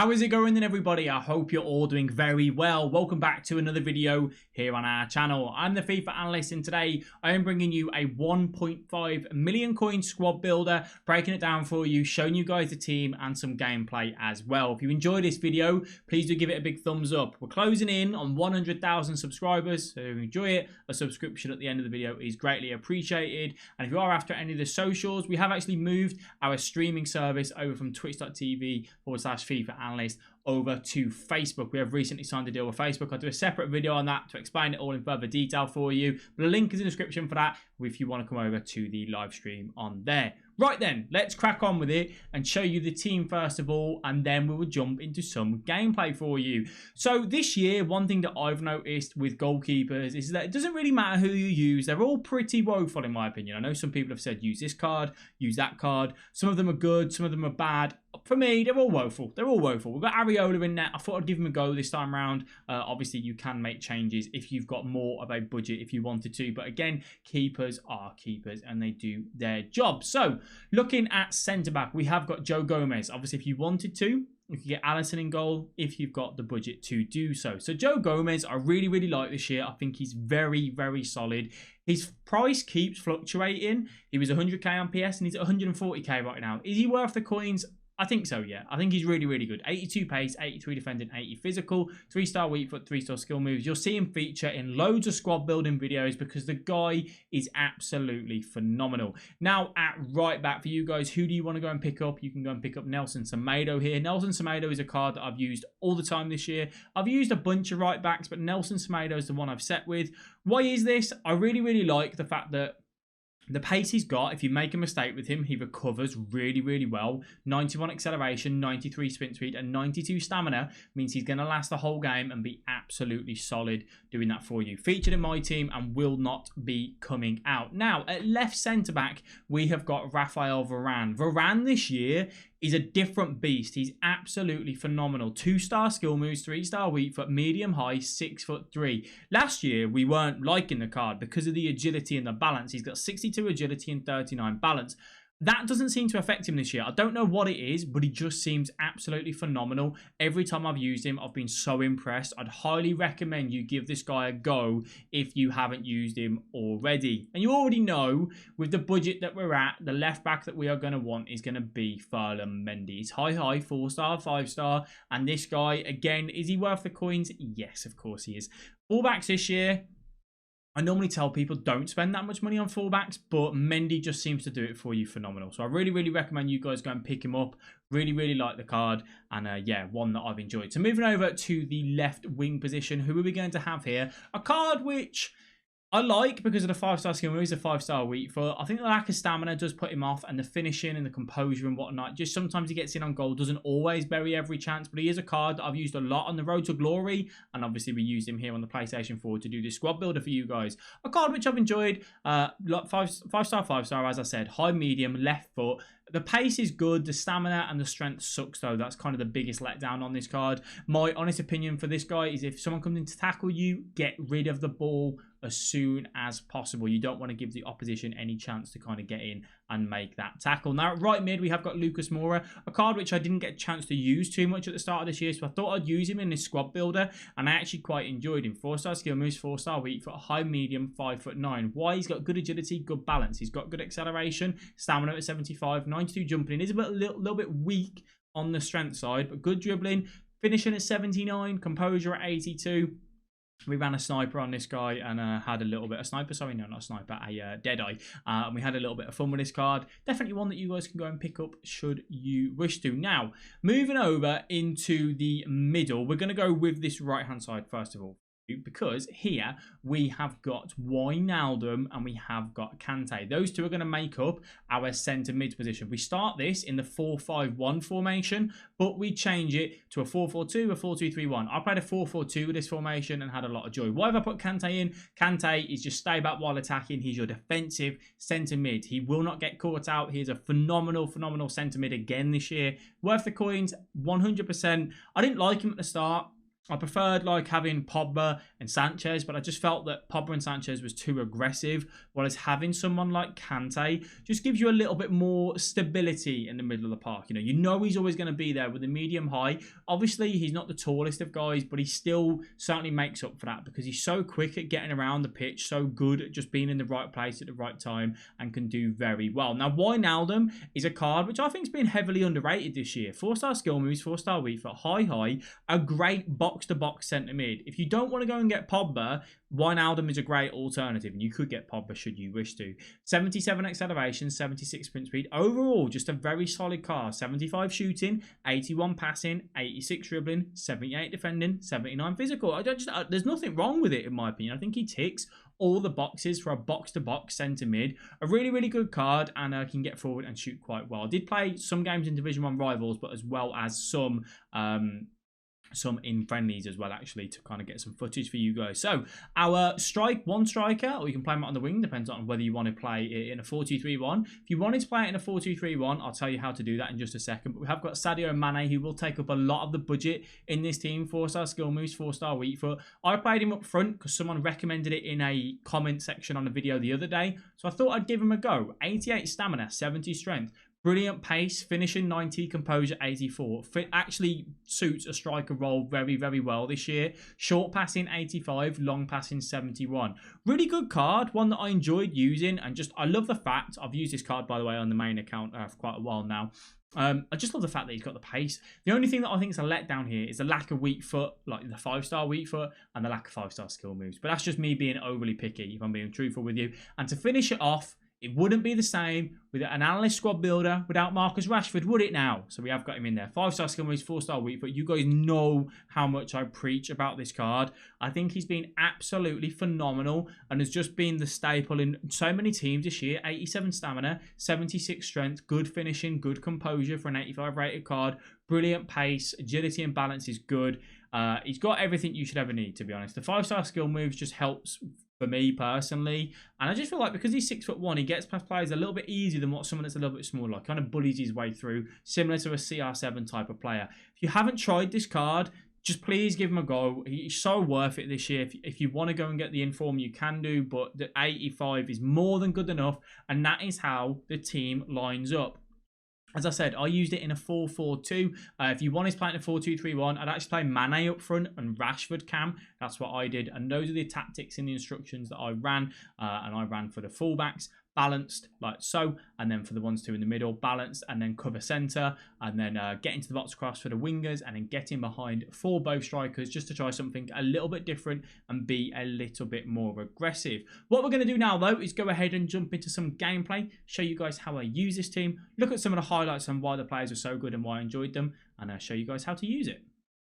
How is it going then, everybody? I hope you're all doing very well. Welcome back to another video here on our channel. I'm the FIFA Analyst, and today I am bringing you a 1.5 million coin squad builder, breaking it down for you, showing you guys the team and some gameplay as well. If you enjoyed this video, please do give it a big thumbs up. We're closing in on 100,000 subscribers, so if you enjoy it, a subscription at the end of the video is greatly appreciated. And if you are after any of the socials, we have actually moved our streaming service over from twitch.tv/FIFA Analyst over to Facebook. We have recently signed a deal with Facebook. I'll do a separate video on that to explain it all in further detail for you, but a link is in the description for that if you want to come over to the live stream on there. Right then, let's crack on with it and show you the team first of all, and then we will jump into some gameplay for you. So this year, one thing that I've noticed with goalkeepers is that it doesn't really matter who you use. They're all pretty woeful in my opinion. I know some people have said use this card, use that card. Some of them are good, some of them are bad. For me, they're all woeful. They're all woeful. We've got Areola in there. I thought I'd give him a go this time around. Obviously, you can make changes if you've got more of a budget if you wanted to. But again, keepers are keepers and they do their job. So, looking at centre-back, we have got Joe Gomez. Obviously, if you wanted to, you could get Alisson in goal if you've got the budget to do so. So, Joe Gomez, I really like this year. I think he's very solid. His price keeps fluctuating. He was 100k on PS and he's at 140k right now. Is he worth the coins? I think so, yeah. I think he's really good. 82 pace, 83 defending, 80 physical, 3-star weak foot, 3-star skill moves. You'll see him feature in loads of squad building videos because the guy is absolutely phenomenal. Now, at right back for you guys, who do you want to go and pick up? You can go and pick up Nelson Semedo here. Nelson Semedo is a card that I've used all the time this year. I've used a bunch of right backs, but Nelson Semedo is the one I've set with. Why is this? I really like the fact that the pace he's got, if you make a mistake with him, he recovers really well. 91 acceleration, 93 sprint speed, and 92 stamina means he's going to last the whole game and be absolutely solid doing that for you. Featured in my team and will not be coming out. Now, at left centre-back, we have got Raphael Varane. Varane this year is a different beast. He's absolutely phenomenal. 2-star skill moves, 3-star weak foot, medium high, 6'3". Last year, we weren't liking the card because of the agility and the balance. He's got 62 agility and 39 balance. That doesn't seem to affect him this year. I don't know what it is, but he just seems absolutely phenomenal. Every time I've used him, I've been so impressed. I'd highly recommend you give this guy a go if you haven't used him already. And you already know, with the budget that we're at, the left back that we are going to want is going to be Ferland Mendy. He's high, 4-star, 5-star. And this guy, again, is he worth the coins? Yes, of course he is. Fullbacks this year, I normally tell people don't spend that much money on fullbacks, but Mendy just seems to do it for you phenomenal. So I really recommend you guys go and pick him up. Really like the card, and yeah, one that I've enjoyed. So moving over to the left wing position, who are we going to have here? A card which I like because of the 5-star skill moves, a 5-star weak foot. I think the lack of stamina does put him off, and the finishing and the composure and whatnot. Just sometimes he gets in on goal, doesn't always bury every chance, but he is a card that I've used a lot on the road to glory, and obviously we used him here on the PlayStation 4 to do this squad builder for you guys. A card which I've enjoyed, 5-star, 5-star, as I said, high, medium, left foot. The pace is good, the stamina and the strength sucks though. That's kind of the biggest letdown on this card. My honest opinion for this guy is if someone comes in to tackle you, get rid of the ball as soon as possible. You don't want to give the opposition any chance to kind of get in and make that tackle. Now at right mid, we have got MOURA, a card which I didn't get a chance to use too much at the start of this year, so I thought I'd use him in this squad builder, and I actually quite enjoyed him. 4-star skill moves, 4-star weak foot, high, medium, 5'9". Why? He's got good agility, good balance. He's got good acceleration, stamina at 75, 92 jumping in. He's a little bit weak on the strength side, but good dribbling. Finishing at 79, composure at 82. We ran a sniper on this guy and had a little bit of sniper. Sorry, no, not a sniper, a Deadeye. And we had a little bit of fun with this card. Definitely one that you guys can go and pick up should you wish to. Now, moving over into the middle, we're going to go with this right-hand side first of all, because here we have got Wijnaldum and we have got Kante. Those two are going to make up our centre mid position. We start this in the 4-5-1 formation, but we change it to a 4-4-2, a 4-2-3-1. I played a 4-4-2 with this formation and had a lot of joy. Why have I put Kante in? Kante is just stay back while attacking. He's your defensive centre mid. He will not get caught out. He's a phenomenal centre mid again this year. Worth the coins, 100%. I didn't like him at the start. I preferred like having Pogba and Sanchez, but I just felt that Pogba and Sanchez was too aggressive, whereas having someone like Kante just gives you a little bit more stability in the middle of the park. You know he's always going to be there with a medium high. Obviously, he's not the tallest of guys, but he still certainly makes up for that because he's so quick at getting around the pitch, so good at just being in the right place at the right time, and can do very well. Now, Wijnaldum is a card which I think has been heavily underrated this year. 4-star skill moves, 4-star weak foot, high, a great box-to-box centre mid. If you don't want to go and get Pogba, Wijnaldum is a great alternative, and you could get Pogba should you wish to. 77 acceleration, 76 sprint speed. Overall, just a very solid card. 75 shooting, 81 passing, 86 dribbling, 78 defending, 79 physical. There's nothing wrong with it, in my opinion. I think he ticks all the boxes for a box-to-box centre mid. A really, really good card, and can get forward and shoot quite well. Did play some games in Division 1 rivals, but as well as some in friendlies as well, actually, to kind of get some footage for you guys. So our one striker, or you can play him on the wing, depends on whether you want to play it in a 4-2-3-1. If you wanted to play it in a 4-2-3-1, I'll tell you how to do that in just a second. But we have got Sadio Mane, who will take up a lot of the budget in this team. 4-star skill moves, 4-star weak foot. I played him up front because someone recommended it in a comment section on a video the other day, so I thought I'd give him a go. 88 stamina, 70 strength. Brilliant pace, finishing 90, composure 84. Actually suits a striker role very, very well this year. Short passing 85, long passing 71. Really good card, one that I enjoyed using, and just I love the fact, I've used this card by the way on the main account for quite a while now. I just love the fact that he's got the pace. The only thing that I think is a letdown here is the lack of weak foot, like the 5-star weak foot, and the lack of 5-star skill moves. But that's just me being overly picky, if I'm being truthful with you. And to finish it off, it wouldn't be the same with an analyst squad builder without Marcus Rashford, would it now? So we have got him in there. 5-star skill moves, 4-star weak foot. You guys know how much I preach about this card. I think he's been absolutely phenomenal and has just been the staple in so many teams this year. 87 stamina, 76 strength, good finishing, good composure for an 85 rated card. Brilliant pace, agility and balance is good. He's got everything you should ever need, to be honest. The 5-star skill moves just helps for me personally, and I just feel like because he's 6'1", he gets past players a little bit easier than what someone that's a little bit smaller, like kind of bullies his way through, similar to a CR7 type of player. If you haven't tried this card, just please give him a go. He's so worth it this year. If you want to go and get the inform, you can do, but the 85 is more than good enough, and that is how the team lines up. As I said, I used it in a 4-4-2. If you wanted to play in a 4-2-3-1, I'd actually play Mane up front and Rashford cam. That's what I did. And those are the tactics in the instructions that I ran. And I ran for the fullbacks, balanced like so. And then for the 1-2 in the middle, balanced, and then cover centre. And then get into the box cross for the wingers, and then get in behind for both strikers just to try something a little bit different and be a little bit more aggressive. What we're going to do now, though, is go ahead and jump into some gameplay, show you guys how I use this team, look at some of the highlights and why the players are so good and why I enjoyed them, and show you guys how to use it.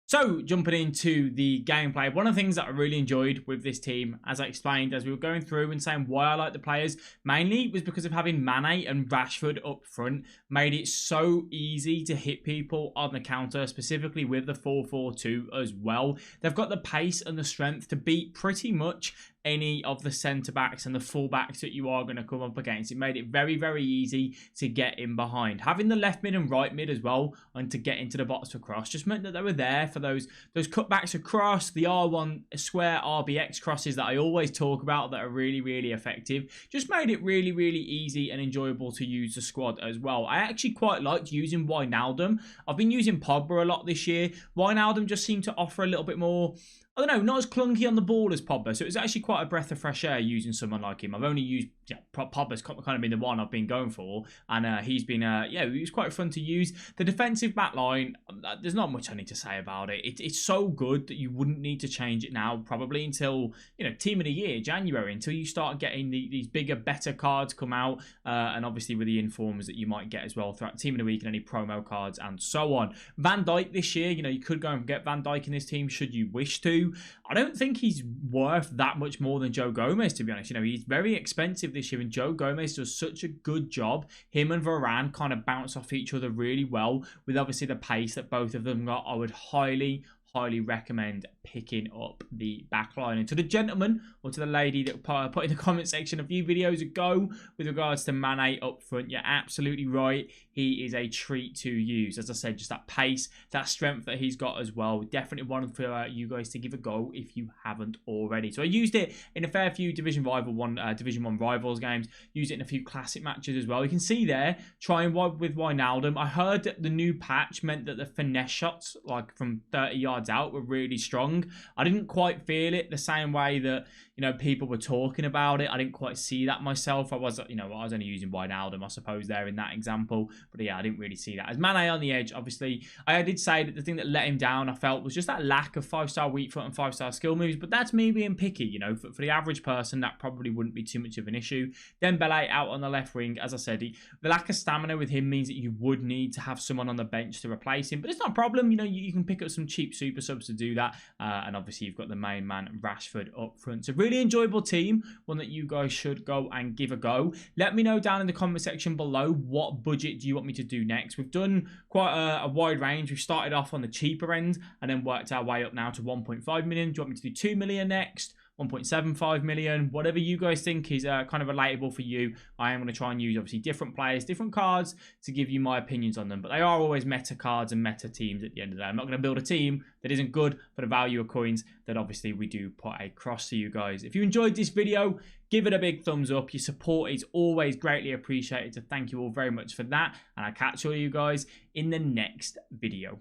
So, jumping into the gameplay, one of the things that I really enjoyed with this team, as I explained, as we were going through and saying why I like the players, mainly was because of having Mane and Rashford up front, made it so easy to hit people on the counter, specifically with the 4-4-2 as well. They've got the pace and the strength to beat pretty much any of the centre-backs and the full-backs that you are going to come up against. It made it very, very easy to get in behind. Having the left mid and right mid as well, and to get into the box for cross, just meant that they were there for those cutbacks across, the R1 square RBX crosses that I always talk about that are really, really effective. Just made it really, really easy and enjoyable to use the squad as well. I actually quite liked using Wijnaldum. I've been using Pogba a lot this year. Wijnaldum just seemed to offer a little bit more, I don't know, not as clunky on the ball as Pogba. So it was actually quite a breath of fresh air using someone like him. I've only used, Pogba's kind of been the one I've been going for. And he's been, he was quite fun to use. The defensive back line, there's not much I need to say about it. It's so good that you wouldn't need to change it now, probably until, Team of the Year, January, until you start getting these bigger, better cards come out. And obviously with the informs that you might get as well throughout Team of the Week and any promo cards and so on. Van Dijk this year, you could go and get Van Dijk in this team should you wish to. I don't think he's worth that much more than Joe Gomez, to be honest. He's very expensive this year, and Joe Gomez does such a good job. Him and Varane kind of bounce off each other really well, with obviously the pace that both of them got. I would highly highly recommend picking up the backline. And to the gentleman or to the lady that put in the comment section a few videos ago with regards to Mane up front, you're absolutely right. He is a treat to use. As I said, just that pace, that strength that he's got as well. Definitely one for you guys to give a go if you haven't already. So I used it in a fair few Division 1 Rivals games. Used it in a few classic matches as well. You can see there, trying with Wijnaldum. I heard that the new patch meant that the finesse shots, like from 30 yards out, were really strong. I didn't quite feel it the same way that, you know, people were talking about it. I didn't quite see that myself. I was only using Wijnaldum, I suppose, there in that example. But yeah, I didn't really see that. As Mane on the edge, obviously, I did say that the thing that let him down, I felt, was just that lack of 5-star weak foot and 5-star skill moves. But that's me being picky, you know. For the average person, that probably wouldn't be too much of an issue. Dembele out on the left wing, as I said, the lack of stamina with him means that you would need to have someone on the bench to replace him. But it's not a problem, you know, you can pick up some cheap super subs to do that. And obviously, you've got the main man, Rashford, up front. So really enjoyable team, one that you guys should go and give a go. Let me know down in the comment section below, what budget do you want me to do next? We've done quite a wide range. We've started off on the cheaper end and then worked our way up now to 1.5 million. Do you want me to do 2 million next? 1.75 million, whatever you guys think is kind of relatable for you. I am going to try and use obviously different players, different cards to give you my opinions on them, but they are always meta cards and meta teams at the end of the day. I'm not going to build a team that isn't good for the value of coins that obviously we do put across to you guys. If you enjoyed this video, give it a big thumbs up. Your support is always greatly appreciated, so thank you all very much for that, and I'll catch all you guys in the next video.